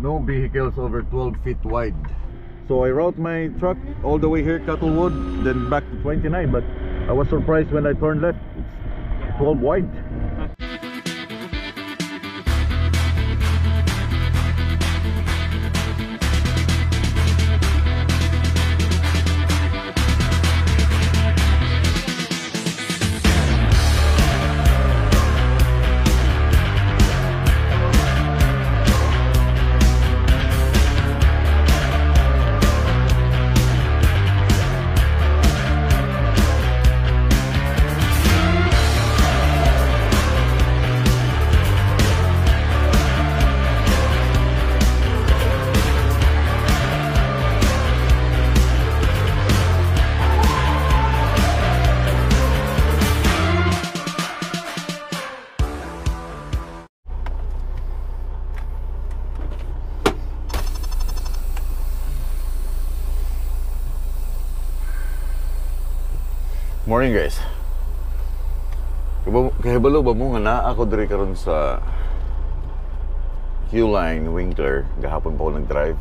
No vehicles over 12 feet wide. So I route my truck all the way here, Cuttlewood, then back to 29. But I was surprised when I turned left. It's 12 wide. Morning guys. Kahibalo ba mo nga na ako diri karon sa Q-Line Winkler. Gahapon pa ako nag-drive.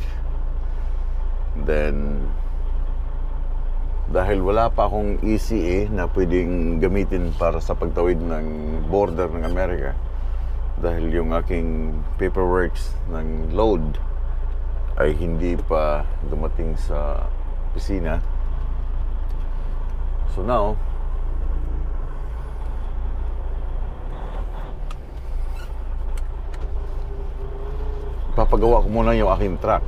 Then dahil wala pa akong ECA na pwedeng gamitin para sa pagtawid ng border ng Amerika, dahil yung aking paperworks ng load ay hindi pa dumating sa opisina. So now, papagawa ko muna yung aking truck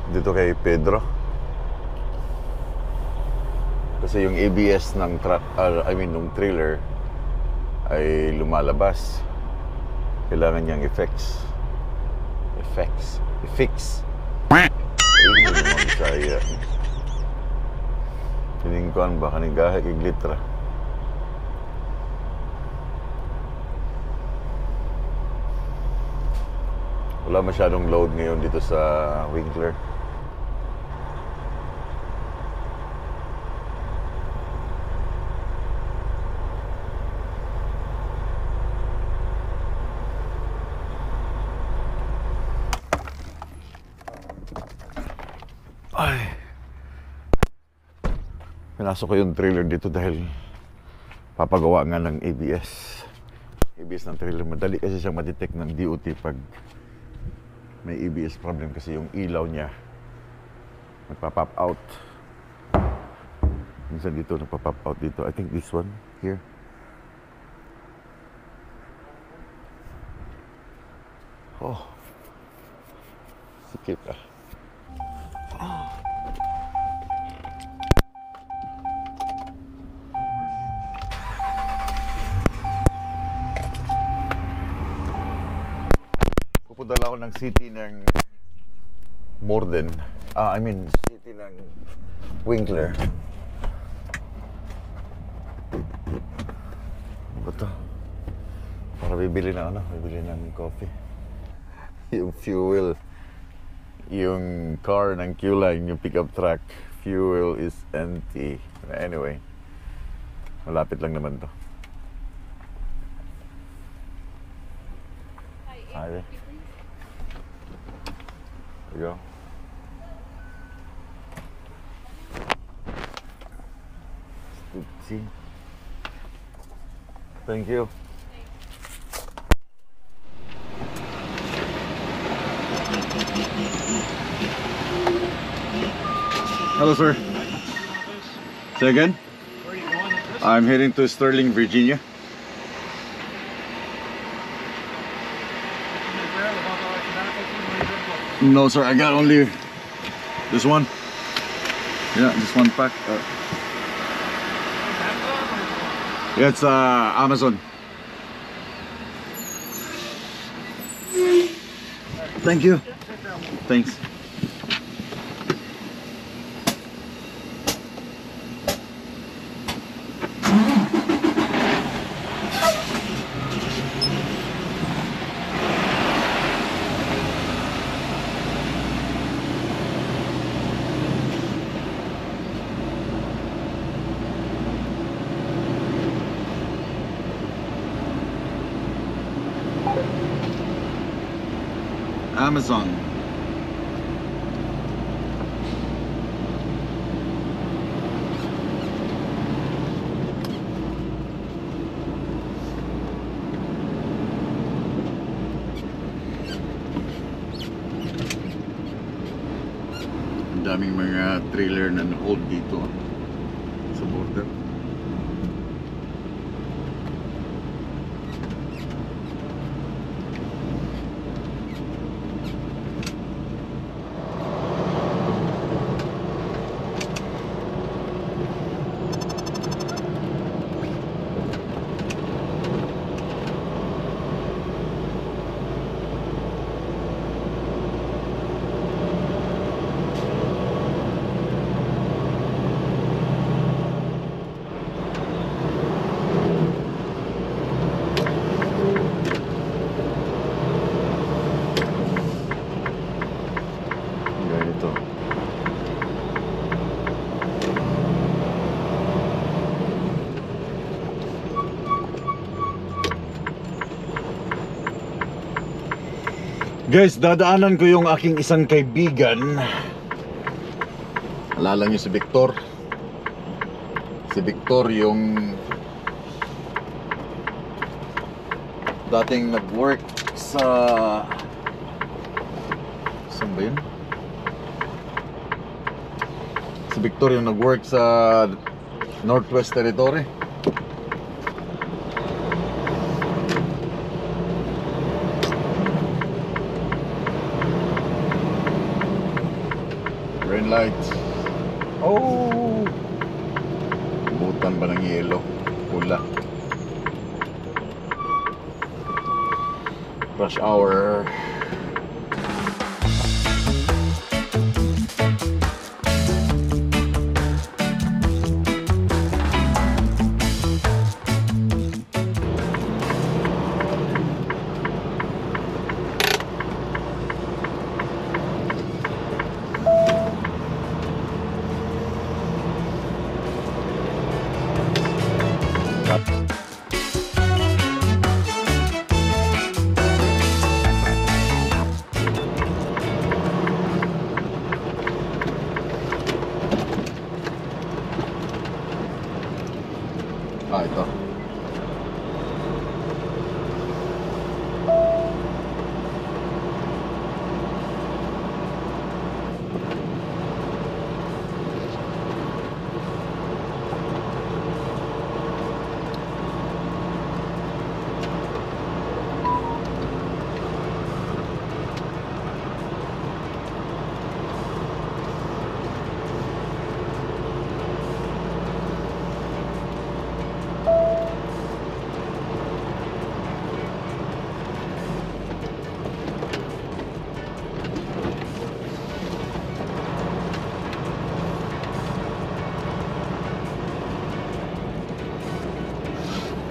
dito kay Pedro. Kasi yung ABS ng truck, ng trailer ay lumalabas. Kailangan niyang i-fix. Ayun mo naman kaya. Tiningkuan ba kanigahe kay glitra. Wala masyadong load ngayon dito sa Winkler. Ay, pinasok ko yung trailer dito dahil papagawa nga ng ABS ng trailer. Madali kasi siyang ma-detect ng DOT pag may ABS problem, kasi yung ilaw niya nagpa-pop out. Minsan dito nagpa-pop out dito. I think this one here. Oh, sikip ah. Pupunta lang ako ng city ng Morden. City ng Winkler. Ano to? Para bibili ng coffee. Yung fuel. Yung car ng Q-Line, yung pickup truck, fuel is empty. Anyway, malapit lang naman to. Hi there. There you go. See? Thank you. Hello, sir. Say again? Where are you going with this? I'm heading to Sterling, Virginia. No, sir. I got only this one. Yeah, just one pack. Yeah, it's Amazon. Thank you. Thanks. Amazon. Ang daming mga trailer na hold dito sa border. Ganito. Guys, dadaanan ko yung aking isang kaibigan. Alala niyo si Victor? Si Victor yung dating nag-work sa... Saan ba yun? Si Victor yung nag-work sa Northwest Territory. Green lights. Oh! Butan ba ng yelo? Pula. Rush hour. Ito.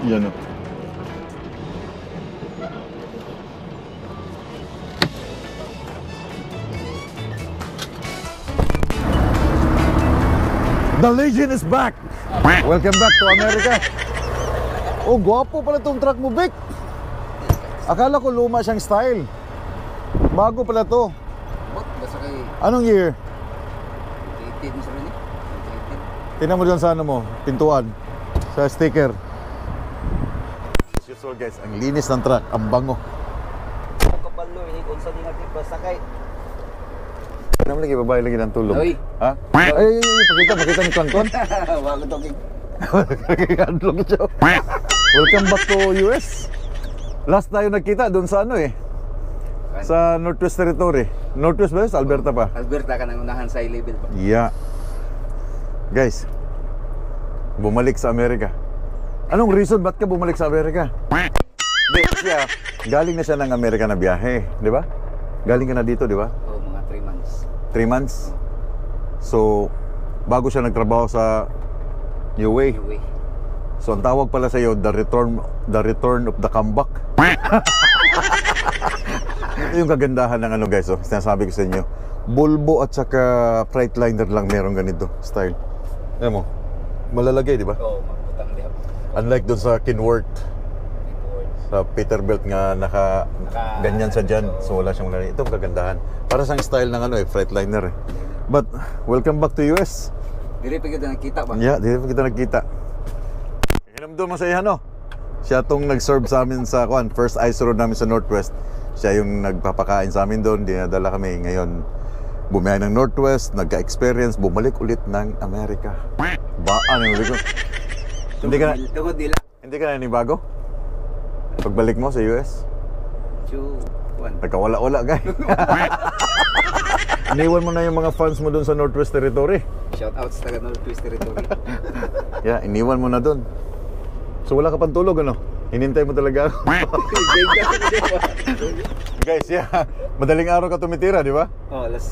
Yan o. The legend is back! Welcome back to America! Oh, gwapo pala itong truck mo, Vic! Akala ko luma siyang style. Bago pala to. Anong year? 18 sa rin eh. Tingnan mo dyan sa ano mo, pintuan. Sa sticker. As usual guys, ang linis ng truck, ang bango. Ang kapalo, ini kung saan yung ating pasakay. Ano mo lagi, babae lagi ng tulog? Oy. Ha? Ay, pakita ni Klangkon. Wala talking. Kagandlog siya. Welcome back to US. Last tayo nagkita doon sa ano eh. Sa Northwest Territory. Northwest ba yun? Sa Alberta pa? Alberta ka nang unahan sa level pa. Yeah. Guys, bumalik sa Amerika. Anong reason ba't ka bumalik sa Amerika? Hindi, siya, galing na siya ng Amerika na biyahe, di ba? Galing ka na dito, di ba? Oh, mga 3 months. 3 months? So, bago siya nagtrabaho sa UA. Anyway. So, ang tawag pala sa iyo, the return of the comeback. Ito yung kagandahan ng ano guys, oh. Sinasabi ko sa inyo. Volvo at saka Freightliner lang meron ganito style. Ayan mo, malalagay, di ba? Oh, magputang lihat. Unlike doon sa Kenworth, Sa Peterbilt nga ganyan sa dyan. So wala siyang lari. Ito ang kagandahan. Para sa style ng ano Freightliner eh. But welcome back to US. Dili pa kita nakita ba? Yeah, dili pa kita nakita. Hinamdon mo sa iya no? Siya tong nag-serve sa amin sa first ice road namin sa Northwest. Siya yung nagpapakain sa amin doon. Dinadala kami. Ngayon, bumiyahe ng Northwest, nagka-experience, bumalik ulit ng Amerika. Baan yung ulit ko. Tungod nila. Hindi ka na nanibago? Pagbalik mo sa US? Nagkawala-wala, guys. Iniwan mo na yung mga fans mo doon sa Northwest Territory. Shout out sa Northwest Territory. Yeah, iniwan mo na doon. So wala ka pang tulog, ano? Hinintay mo talaga ako. Guys, yeah. Madaling araw ka tumitira, di ba? Oh, alas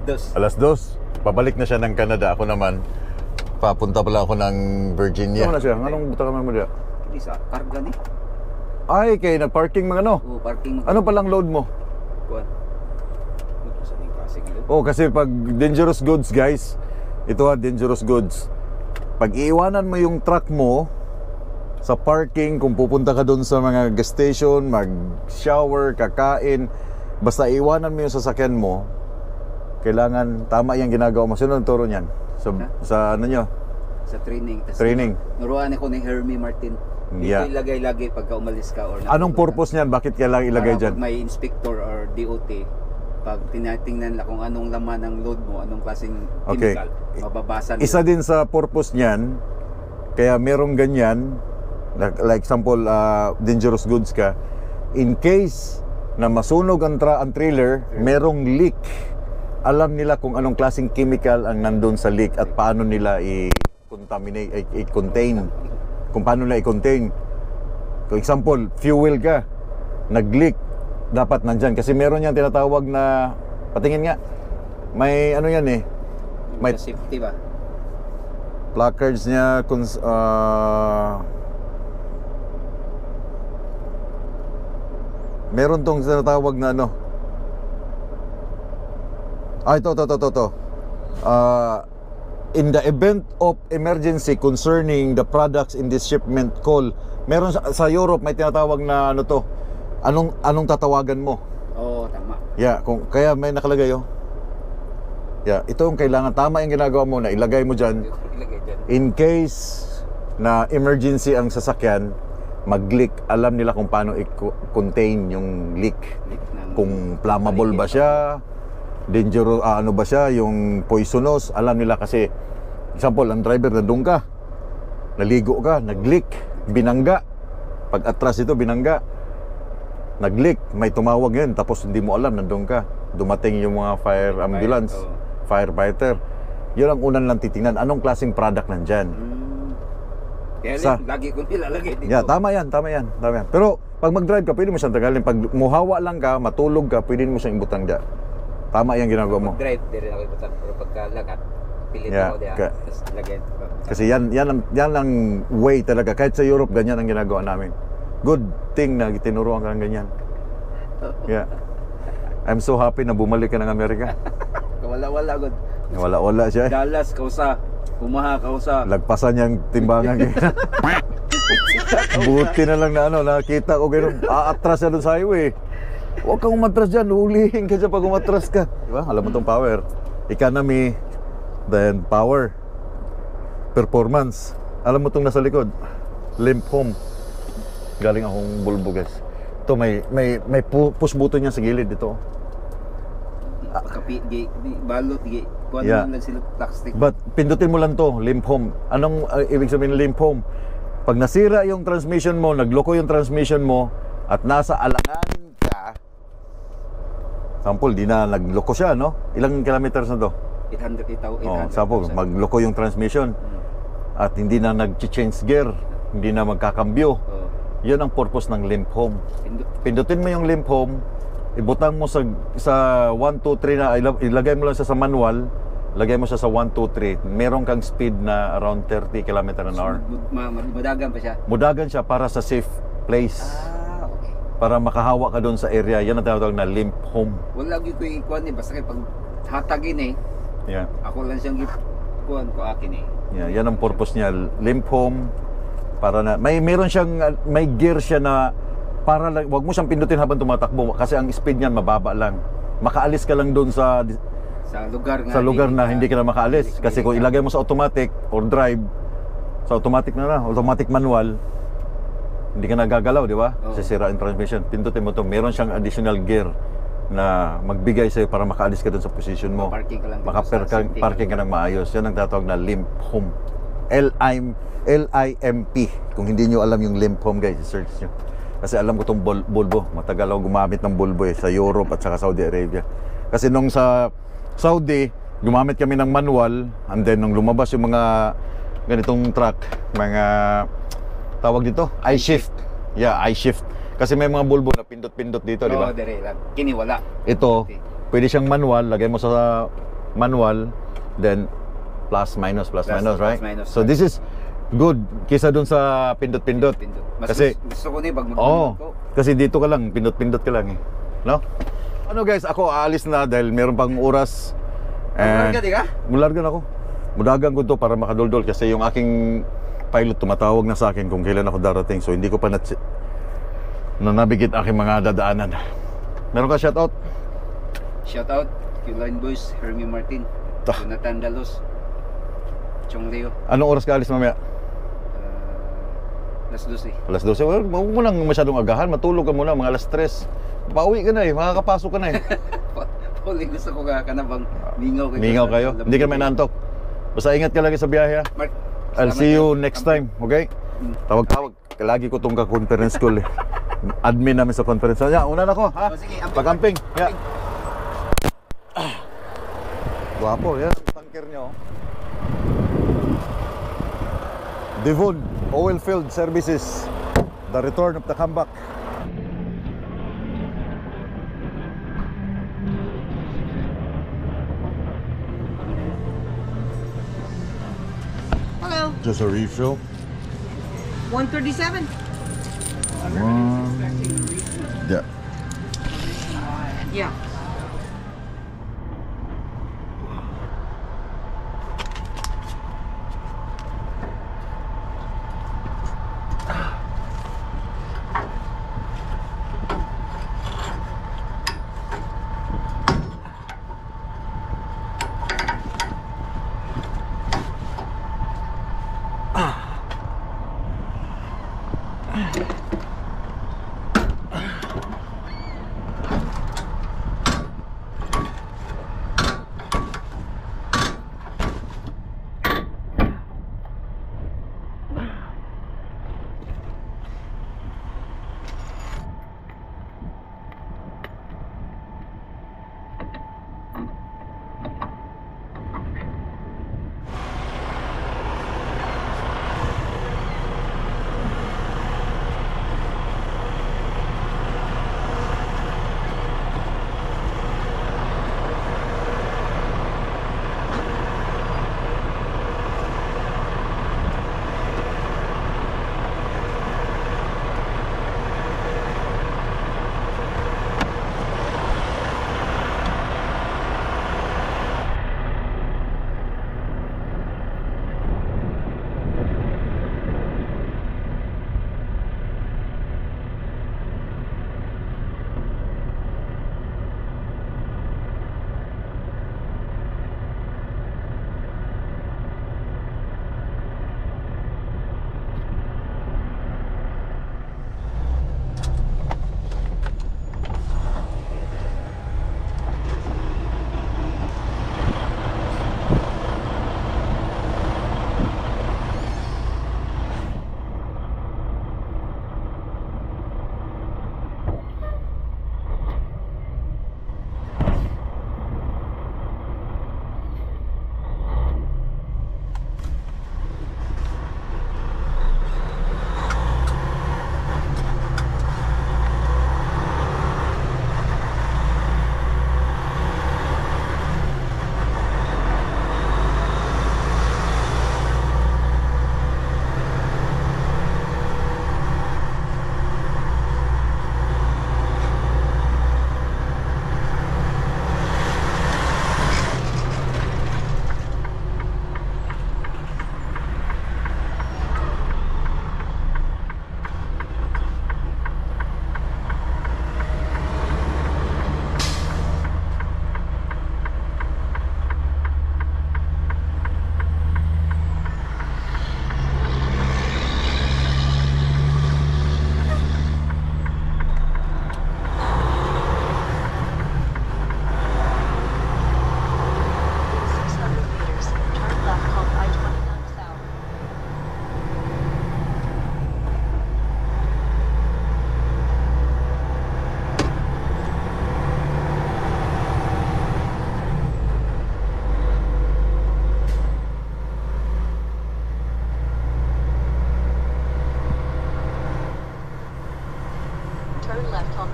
2. Alas 2. Pabalik na siya ng Canada. Ako naman, papunta pala ako ng Virginia. Ano na siya? Anong buta ka mo diya? Hindi sa karga ni. Ay, kay nag-parking mga ano? Oo, parking. Ano palang load mo? Kuan. Sa ning Pasig ilo. Oh, kasi pag dangerous goods, guys, ito dangerous goods. Pag iiwanan mo yung truck mo sa parking, kung pupunta ka doon sa mga gas station, mag-shower, kakain, basta iwanan mo yung sasakyan mo, kailangan tama yung ginagawa mo. Sino ang turo niyan? Sa ano nyo? Sa training. Training. Nuruan ako ni Hermie Martin. Dito Yeah. ilagay-lagay pagka umalis ka or Anong purpose niyan? Bakit kailangan ilagay para dyan? pag may inspector or DOT, pag tinatingnan lang kung anong laman ng load mo, anong klaseng Okay. chemical, mababasa nila. Isa din sa purpose niyan, kaya merong ganyan, like example, dangerous goods ka, in case na masunog ang trailer, merong leak, alam nila kung anong klaseng chemical ang nandun sa leak at paano nila i-contaminate, i-contain, kung paano nila i-contain. For example, fuel ka, nag-leak, dapat nandyan. Kasi meron yan tinatawag na, patingin nga, may ano yan eh, may Sa safety ba? placards niya, meron tong tinatawag na ano. Ito. In the event of emergency concerning the products in this shipment call, meron sa Europe may tinatawag na ano to. Anong tatawagan mo? Oo, tama. Yeah, kaya may nakalagay oh. Yeah, ito yung kailangan, tama yung ginagawa mo na ilagay mo dyan. Ilagay dyan. In case na emergency ang sasakyan, mag-leak, alam nila kung paano i-contain yung leak. Kung flammable ba siya, dangerous, ano ba siya, yung poisonous, alam nila kasi, example, ang driver nandun ka, naligo ka, nag-leak, binangga, pag atras ito, binangga, nag-leak, may tumawag yun, tapos hindi mo alam, nandun ka, dumating yung mga fire ambulance, firefighter, yun ang unang lang titingnan, anong klaseng product nandyan. Kaya lagi ko nilalagay dito. Yeah, tama yan. Pero pag mag-drive ka, pwede mo siyang tagalin. Pag muhawa lang ka, matulog ka, pwede mo siyang ibutang dyan. Tama yan ginagawa mo. Mag-drive, di rin ako ibutang. Pero pagka-lagat, pilit ako diyan. Tapos lagay. Kasi yan ang way talaga. Kahit sa Europe, ganyan ang ginagawa namin. Good thing na tinuruan ka ng ganyan. Yeah. I'm so happy na bumalik ka ng Amerika. Wala-wala, God. Wala siya. Dallas, kausa. Kumaha, kausa. Lagpasan niyang timbangan. Buti na lang na nakita ko gano'n. Aatras siya doon sa highway. Huwag kang umatras dyan. Hulihin ka dyan pag umatras ka. Diba? Alam mo itong power. Economy, then power. Performance. Alam mo itong nasa likod. Limp home. Galing akong bulbo, guys. Ito, may push button niya sa gilid dito. Balot, kuwan Yeah. lang sila plastic. But pindutin mo lang to, limp home. Anong ibig sabihin ng limp home? Pag nasira yung transmission mo, nagloko yung transmission mo, at nasa alanganin ka, sample, di na nagloko siya, no? Ilang kilometers na to? 800. Sample, magloko yung transmission, at hindi na nag-change gear, hindi na magkakambyo. Yun ang purpose ng limp home. Pindutin mo yung limp home, ibutang mo sa 1, 2, 3 na, ilagay mo lang siya sa manual, lagay mo siya sa 1, 2, 3, meron kang speed na around 30 km an hour. Mudagan pa siya? Mudagan siya para sa safe place. Okay. Para makahawa ka doon sa area. Yan ang tinatawag na limp home. Wala gyud ko ikuan eh, basta kay pag hatagin Yeah. ako lang siyang ikuan ko akin Yeah, yan ang purpose niya, limp home, para na meron siyang may gear siya na para lang, wag mo siyang pindutin habang tumatakbo kasi ang speed niyan mababa lang. Makaalis ka lang doon sa lugar na hindi ka na makaalis kasi kung ilagay mo sa automatic or drive sa automatic automatic manual, hindi ka nagagalaw, di ba? Sisira ang transmission. Pindutin mo to, meron siyang additional gear na magbigay sa'yo para makaalis ka dun sa position mo. Parking ka lang. Parking ka ng maayos. Yan ang tatawag na limp home. L-I-M-P. Kung hindi nyo alam yung limp home, guys, search nyo. Kasi alam ko itong Volvo. Matagal ako gumamit ng Volvo sa Europe at saka Saudi Arabia. Kasi nung sa Saudi, gumamit kami ng manual, and then nung lumabas yung mga ganitong truck, mga tawag dito, I-shift. Yeah, I-shift. Kasi may mga Volvo na pindot-pindot dito, di ba? Oo, dire lang. Kiniwala. Ito, pwede siyang manual, lagay mo sa manual, then plus minus, right? Minus, so this is good kaysa dun sa pindot-pindot. Kasi gusto ko na pag ko. Kasi dito ka lang, pindot-pindot ka lang eh. No? Ano guys, ako aalis na dahil meron pang oras. Mularga di ka? Mularga na ako. Mudagan ko to para makadoldol kasi yung aking pilot tumatawag na sa akin kung kailan ako darating. So hindi ko pa nabigit aking mga dadaanan. Meron ka shoutout? Shoutout, Q-Line Boys, Hermie Martin, Jonathan Dalos, Chong Leo. Anong oras ka alis mamaya? Alas 12. Alas 12. Well, huwag mo nang masyadong agahan. Matulog ka muna, mga alas 3. Pauwi ka na eh, makakapasok ka na eh. Pauli, gusto ko ka na bang mingaw kayo? Hindi ka naman nantok. Basta ingat ka lagi sa biyahe ha. Mark, I'll see you next time, okay? Tawag-tawag. Lagi ko itong ka-conference call eh. Admin namin sa conference. Yeah, una na ko, ha? Sige, pag-camping. Yeah. Guwapo, yan. Tanker nyo. Devon Oilfield Services. The return of the comeback. Hello. Just a refill. 137. Yeah. Yeah.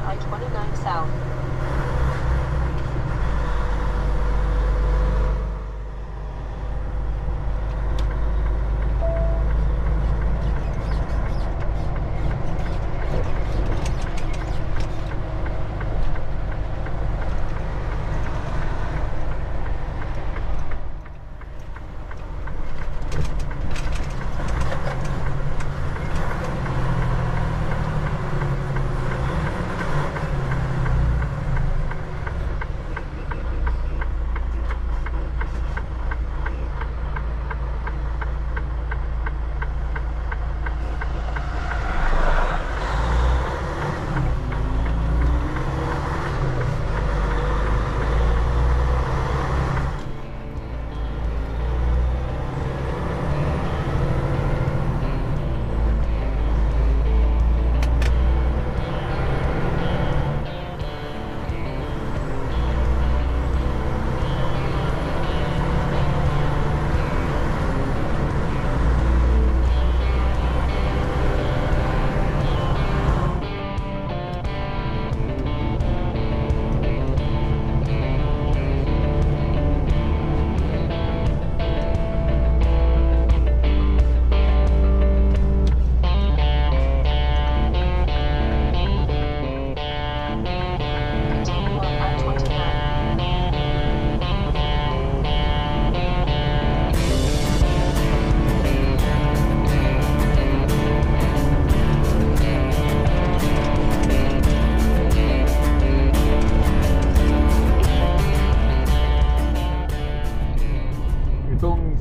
I-29 South.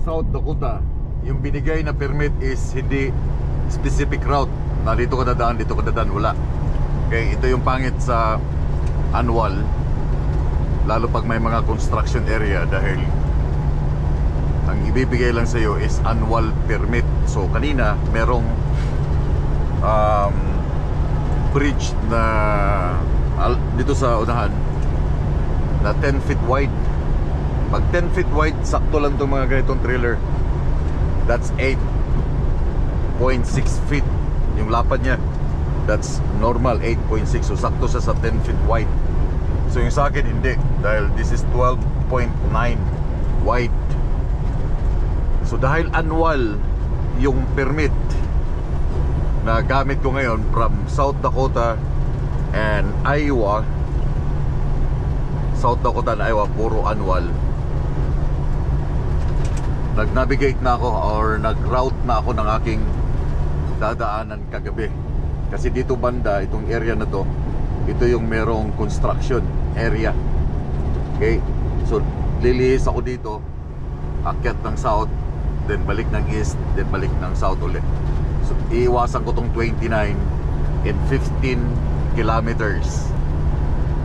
South Dakota, yung binigay na permit is hindi specific route na dito ka dadaan, wala. Okay, ito yung pangit sa annual, lalo pag may mga construction area, dahil ang ibibigay lang sa iyo is annual permit. So kanina merong bridge na dito sa unahan na 10 feet wide. Pag 10 feet wide, sakto lang itong mga ganitong trailer. That's 8.6 feet yung lapad niya. That's normal, 8.6. So sakto siya sa 10 feet wide. So yung sa akin hindi, dahil this is 12.9 wide. So dahil annual yung permit na gamit ko ngayon from South Dakota and Iowa, South Dakota and Iowa, puro annual. Nag-navigate na ako or nag-route na ako ng aking dadaanan kagabi. Kasi dito banda, itong area na to, ito yung merong construction area. Okay? So, lilihis ako dito, akyat ng south, then balik ng east, then balik ng south ulit. So, iiwasan ko tong 29 and 15 kilometers.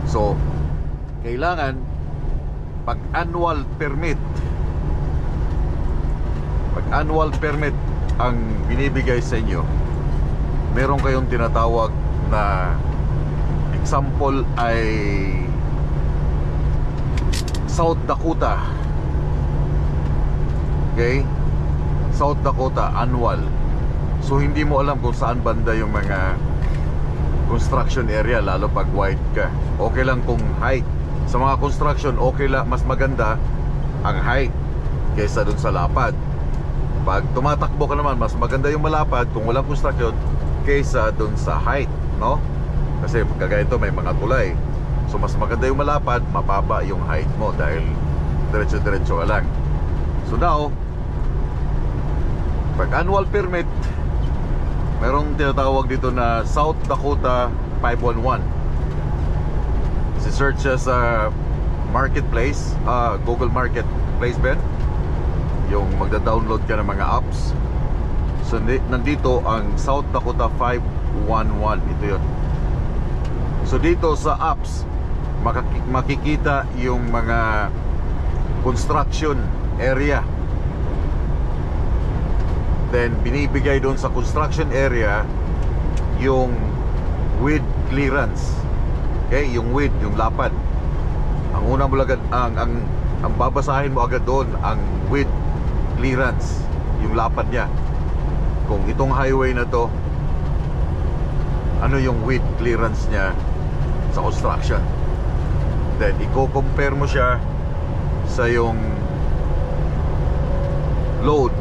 So, kailangan pag annual permit ang binibigay sa inyo, meron kayong tinatawag na example ay South Dakota. Okay? South Dakota annual. So hindi mo alam kung saan banda yung mga construction area, lalo pag wide ka. Okay lang kung height. Sa mga construction, okay lang, mas maganda ang height kaysa dun sa lapad. Pag tumatakbo ka naman, mas maganda yung malapad kung walang construction kaysa dun sa height, no? Kasi kagaya ito, may mga tulay. So mas maganda yung malapad, mababa yung height mo dahil diretso-diretso ka lang. So now, pag annual permit, merong tinatawag dito na South Dakota 511. Si-search siya sa marketplace, Google Marketplace Ben, yung magda-download ka ng mga apps. So nandito ang South Dakota 511. Ito yun. So dito sa apps, makikita yung mga construction area. Then binibigay doon sa construction area yung width clearance. Okay, yung width, yung lapad. Ang una mo agad, ang babasahin mo agad doon ang width clearance, yung lapad niya. Kung itong highway na to, ano yung width clearance niya, sa construction. Then i-compare mo siya sa yung load,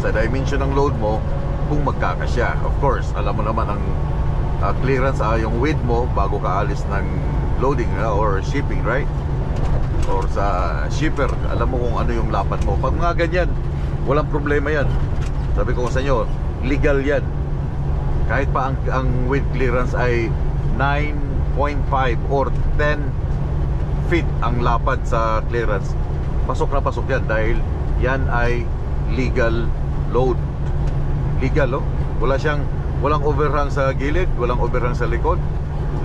sa dimension ng load mo, kung magkakasya. Of course, alam mo naman ang clearance, yung width mo bago ka alis ng loading or shipping, right? Or sa shipper, alam mo kung ano yung lapad mo. Pag mga ganyan, walang problema yan. Sabi ko sa inyo, legal yan. Kahit pa ang width clearance ay 9.5 or 10 feet ang lapad sa clearance, pasok na pasok yan dahil yan ay legal load. Legal, oh. Walang overhang sa gilid, walang overhang sa likod.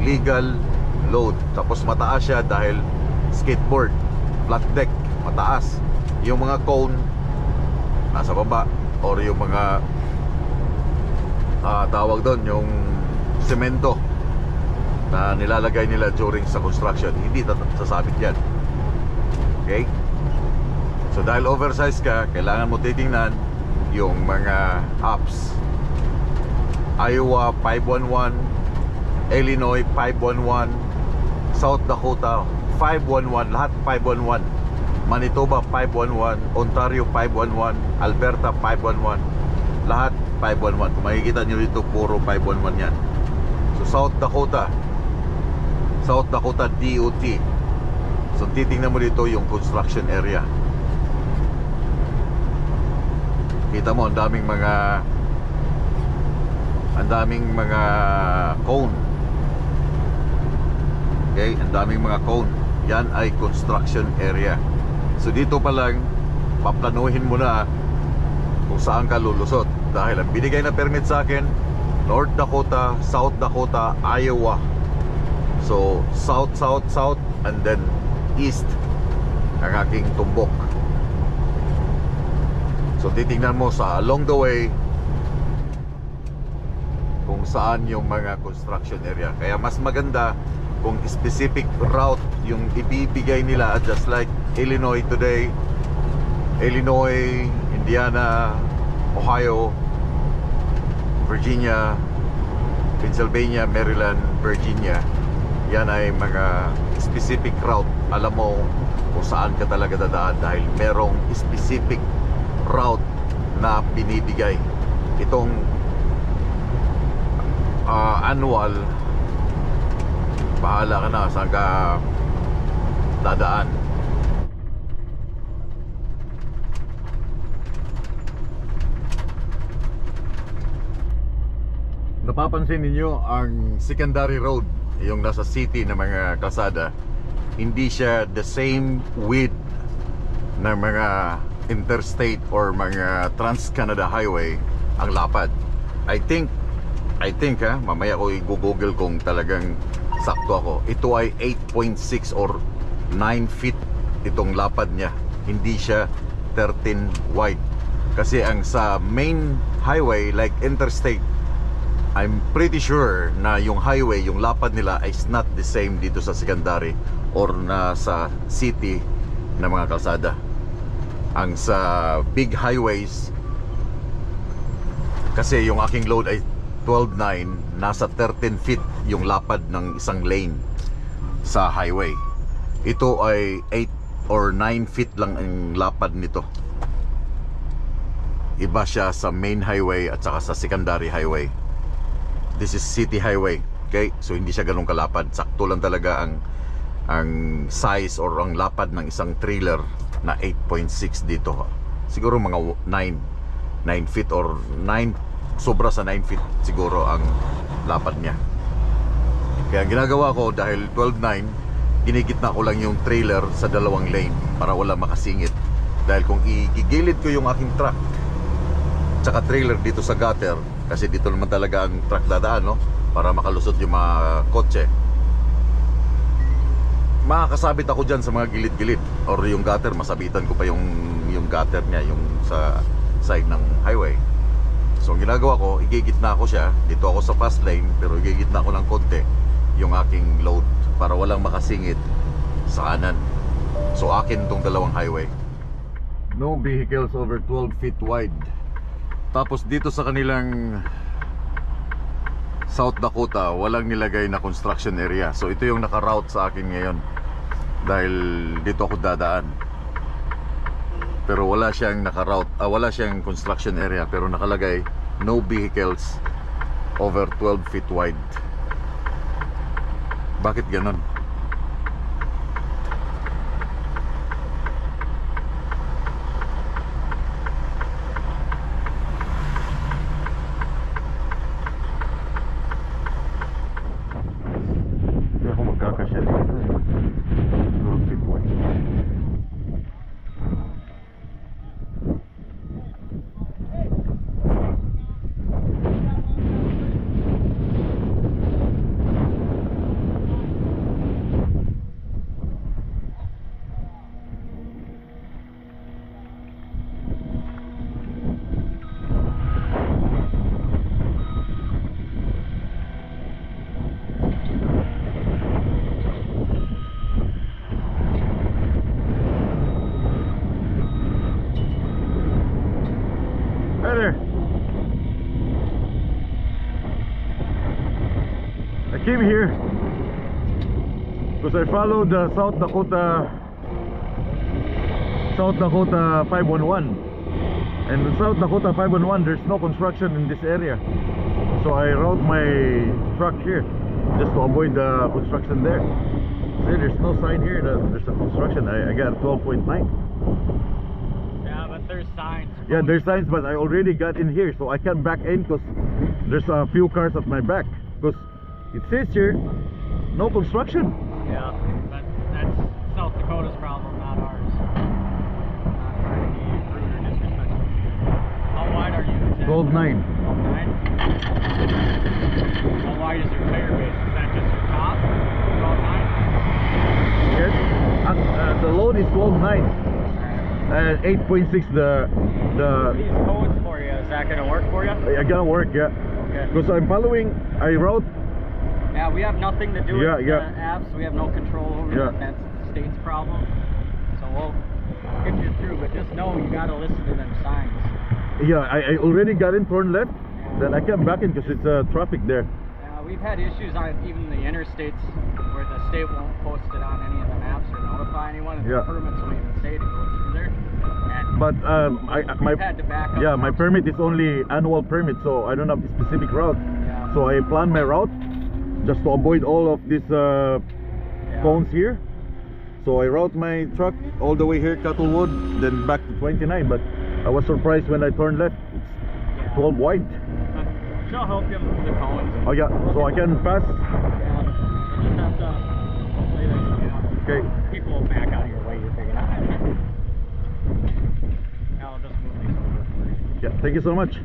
Legal load. Tapos mataas siya dahil skateboard, flat deck, mataas. Yung mga cone nasa baba, or yung mga tawag doon, yung semento na nilalagay nila during sa construction, hindi sasabit yan. Okay? So dahil oversize ka, kailangan mo titingnan yung mga apps. Iowa 511, Illinois 511, South Dakota 511, lahat 511, Manitoba 511, Ontario 511, Alberta 511, lahat 511. Kung makikita nyo dito, puro 511 yan. So South Dakota DOT. So titingnan mo dito yung construction area. Kita mo, ang daming mga cone. Okay, ang daming mga cone. Yan ay construction area. So dito pa lang paplanuhin mo na kung saan ka lulusot. Dahil ang binigay na permit sa akin, North Dakota, South Dakota, Iowa. So south, and then east ang aking tumbok. So titingnan mo sa along the way kung saan yung mga construction area. Kaya mas maganda kung specific route yung ibibigay nila, just like Illinois today, Illinois, Indiana, Ohio, Virginia, Pennsylvania, Maryland, Virginia. Yan ay mga specific route. Alam mo kung saan ka talaga dadaan dahil merong specific route na binibigay. Itong annual, bahala ka na saan ka dadaan. Napapansin ninyo ang secondary road, yung nasa city na mga kalsada, hindi siya the same width ng mga interstate or mga Trans-Canada Highway ang lapad. I think mamaya ko i-google kung talagang sakto ako. Ito ay 8.6 or 9 feet itong lapad niya. Hindi siya 13 wide. Kasi ang sa main highway like interstate, I'm pretty sure na yung highway, yung lapad nila is not the same dito sa secondary or na sa city na mga kalsada. Ang sa big highways, kasi yung aking load ay 12.9, nasa 13 feet yung lapad ng isang lane sa highway. Ito ay 8 or 9 feet lang ang lapad nito. Iba siya sa main highway at saka sa secondary highway. This is city highway. Okay? So hindi siya ganun kalapad. Sakto lang talaga ang size or ang lapad ng isang trailer na 8.6 dito. Siguro mga 9 feet or 9, sobra sa 9 feet siguro ang lapad niya. Kaya ang ginagawa ko, dahil 12.9, ginigitna ko lang yung trailer sa dalawang lane para wala makasingit. Dahil kung igigilid ko yung aking truck tsaka trailer dito sa gutter, kasi dito naman talaga ang truck dadaan, no? Para makalusot yung mga kotse, makakasabit ako dyan sa mga gilid-gilid, or yung gutter, masabitan ko pa yung gutter niya, yung sa side ng highway. So ang ginagawa ko, igigitna ko siya. Dito ako sa fast lane, pero igigitna ko ng konti yung aking load para walang makasingit sa kanan. So akin tong dalawang highway. No vehicles over 12 feet wide. Tapos dito sa kanilang South Dakota, walang nilagay na construction area. So ito yung naka-route sa akin ngayon. Dahil dito ako dadaan. Pero wala siyang naka-route, wala siyang construction area. Pero nakalagay, no vehicles over 12 feet wide. Bakit ganon? Hindi ako magkakasya dito. 12 feet wide. Hey there. I came here because I followed the South Dakota 511, and in South Dakota 511 there's no construction in this area, so I route my truck here just to avoid the construction there. See, there's no sign here that there's a construction. I got 12.9. Yeah, but there's signs. Yeah, there's signs, but I already got in here, so I can't back in because there's a few cars at my back. Because it says here, no construction. Yeah, but that's South Dakota's problem, not ours. Not trying to be rude or disrespectful. How wide are you? 12.9. 12.9? How wide is your tire base? Is that just your top? 12.9? Yes. The load is 12.9. And 8.6 These codes for you, is that going to work for you? I gotta work, yeah. Okay. Because I'm following, I wrote. Yeah, we have nothing to do with Yeah, the yeah. apps. We have no control over Yeah. it. That's the state's problem. So we'll get you through, but just know you got to listen to them signs. Yeah, I already got in, turn left. Then I came back in because it's traffic there. We've had issues on even the interstates where the state won't post it on any of the maps or notify anyone, and Yeah. the permits will even say to go through there. And But my we've had to back up. yeah, my permit is only annual permit, so I don't have a specific route. Yeah. So I plan my route just to avoid all of these Yeah. cones here. So I route my truck all the way here, Cattlewood, then back to 29. But I was surprised when I turned left. It's 12 wide. She'll help you move the cones. Oh yeah, so I can pass. Yeah. You just have to hopefully there's Okay. people will back out of your way. You're figuring out. I'll just move these over for you. Yeah, thank you so much.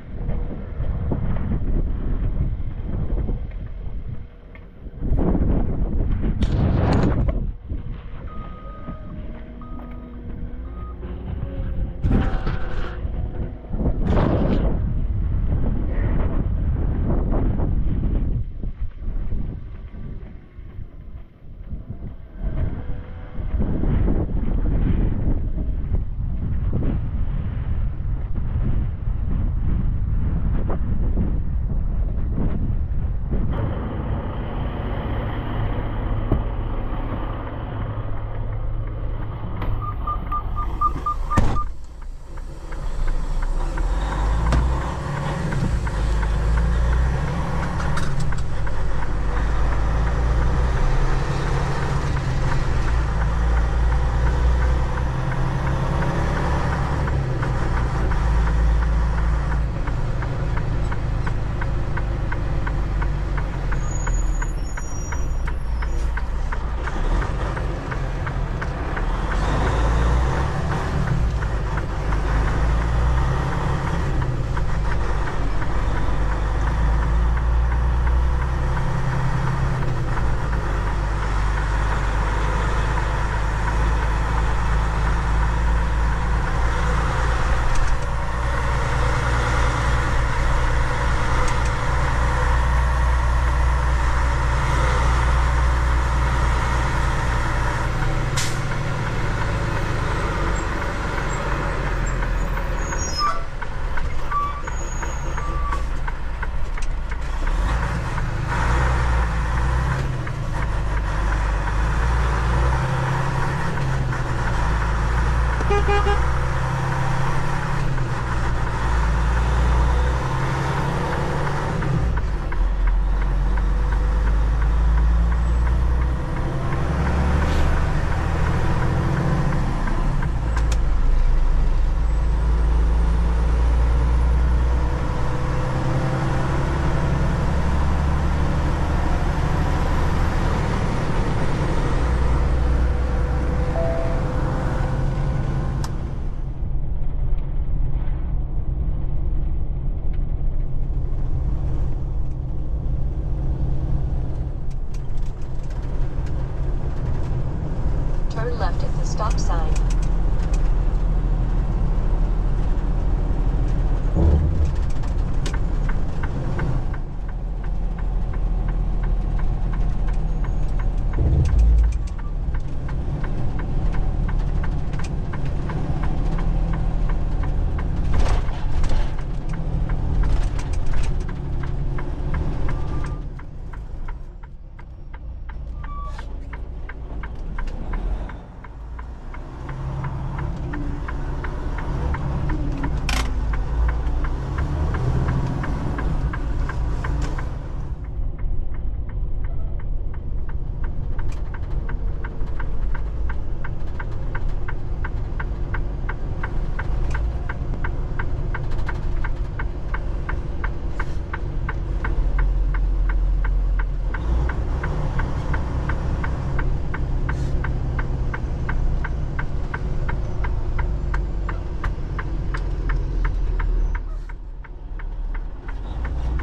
Turn left at the stop sign.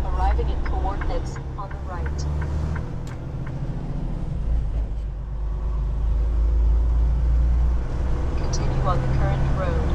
Arriving at coordinates on the right. Continue on the current road.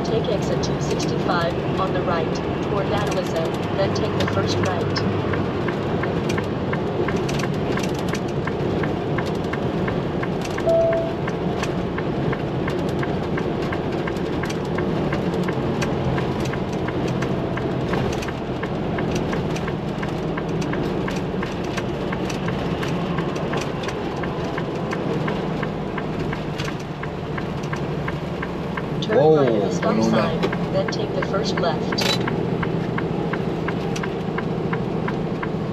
Take exit 265 on the right toward Adeliza, then take the first right. Turn Whoa, right at the stop ano na? sign, then take the first left.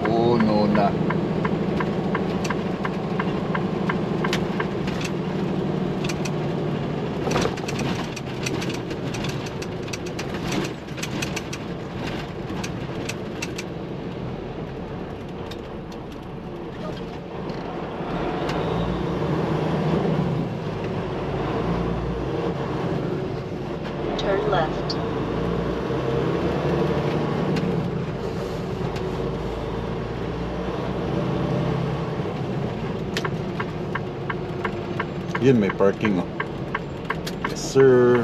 Oh, no na. Turn left. Yun, may parking, oh. Yes, sir.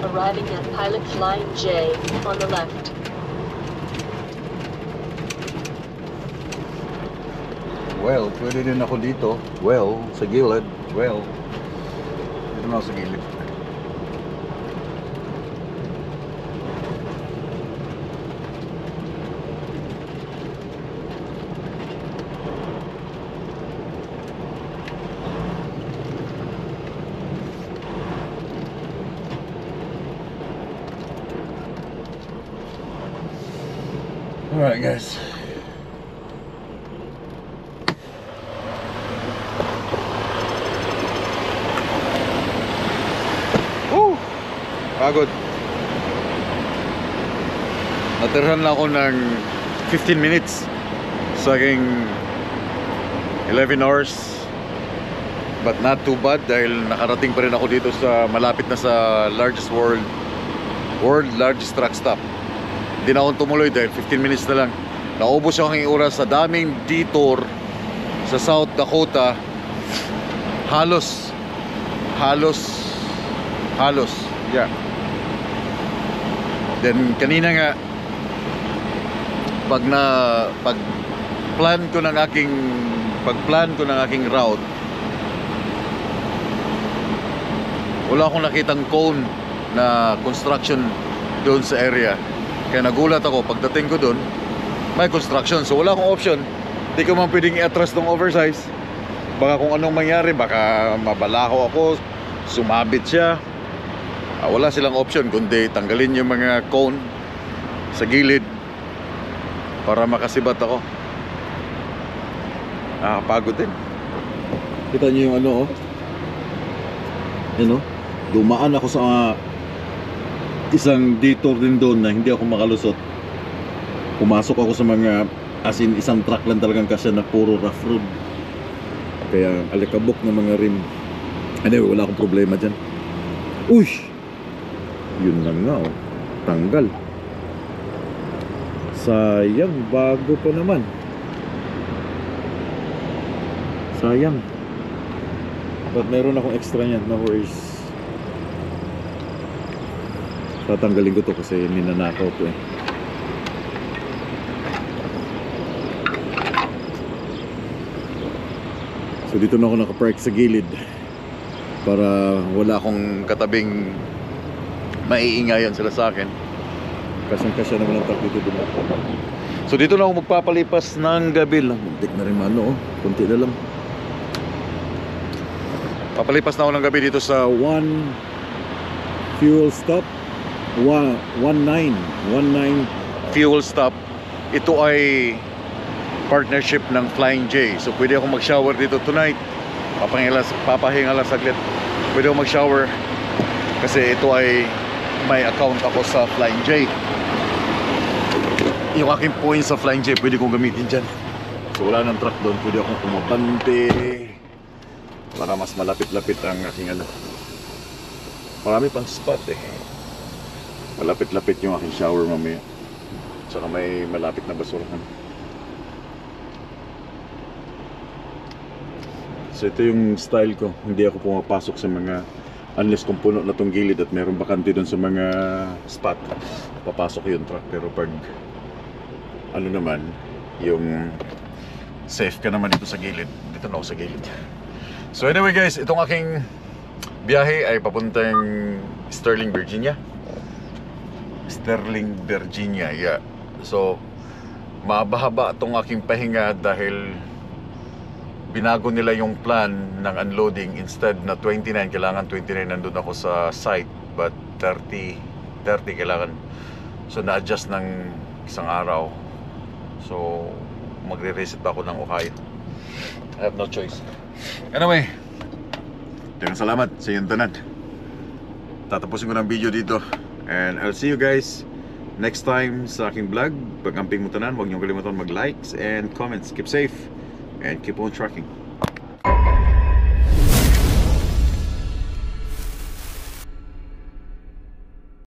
Arriving at Pilot Flying J on the left. Well, pwede din ako dito. Well, sa gilid. Well, dito na ako sa gilid. Alright guys. Woo! Pagod. Natirhan lang ako ng 15 minutes sa aking 11 hours. But not too bad dahil nakarating pa rin ako dito sa malapit na sa world largest truck stop. Hindi na akong tumuloy dahil 15 minutes na lang. Naubos ako ng oras sa daming detour sa South Dakota. Halos. Yeah. Then kanina nga pag plan ko ng aking route, wala akong nakitang cone na construction doon sa area. Kaya nagulat ako, pagdating ko doon, may construction. So wala akong option. Hindi ko man pwedeng i-atras ng oversize. Baka kung anong mangyari, baka mabalaho ako, sumabit siya. Wala silang option kundi tanggalin yung mga cone sa gilid para makasibat ako. Nakakapagod din. Kita niyo yung ano, oh. Yan, oh. Dumaan ako sa isang detour din doon na hindi ako makalusot. Pumasok ako sa mga, as in isang truck lang talagang kasya na puro rough road. Kaya alikabok ng mga rim. Anyway, wala akong problema dyan. Uy! Yun lang nga, oh. Tanggal. Sayang, bago pa naman. Sayang. But meron akong extra niyan, no worries. Tatanggalin ko to kasi ninanakaw to eh. So dito na ako nakapark sa gilid para wala akong katabing maiingayan sila sa akin. Kasyang-kasya naman ang truck dito dito. So dito na ako magpapalipas ng gabi lang. Muntik na rin mano, oh. Kunti na lang. Papalipas na ako ng gabi dito sa one fuel stop. 19 fuel stop. Ito ay partnership ng Flying J. So pwede ako mag-shower dito tonight. Papahinga lang saglit. Pwede ako mag-shower kasi ito ay may account ako sa Flying J. Yung aking points sa Flying J pwede kong gamitin dyan. So wala ng truck doon. Pwede akong kumabante para mas malapit-lapit ang aking ano. Marami pang spot eh. Malapit-lapit yung aking shower mamaya. Saka may malapit na basurahan. So ito yung style ko. Hindi ako pumapasok sa mga, unless kung puno na tong gilid at mayroong bakante doon sa mga spot, papasok yung truck. Pero pag ano naman, yung safe ka naman dito sa gilid, dito na ako sa gilid. So anyway guys, itong aking biyahe ay papuntang Sterling, Virginia. Yeah. So mahaba-haba itong aking pahinga dahil binago nila yung plan ng unloading. Instead na 29, kailangan 29 nandun ako sa site, but 30 kailangan. So na-adjust ng isang araw. So magre-reset pa ako ng Ohio. I have no choice. Anyway, daghang salamat sa iyong tanan. Tatapusin ko ng video dito. And I'll see you guys next time sa aking vlog. Pag amping mo tanan, huwag niyong kalimutan mag-likes and comments. Keep safe and keep on trucking.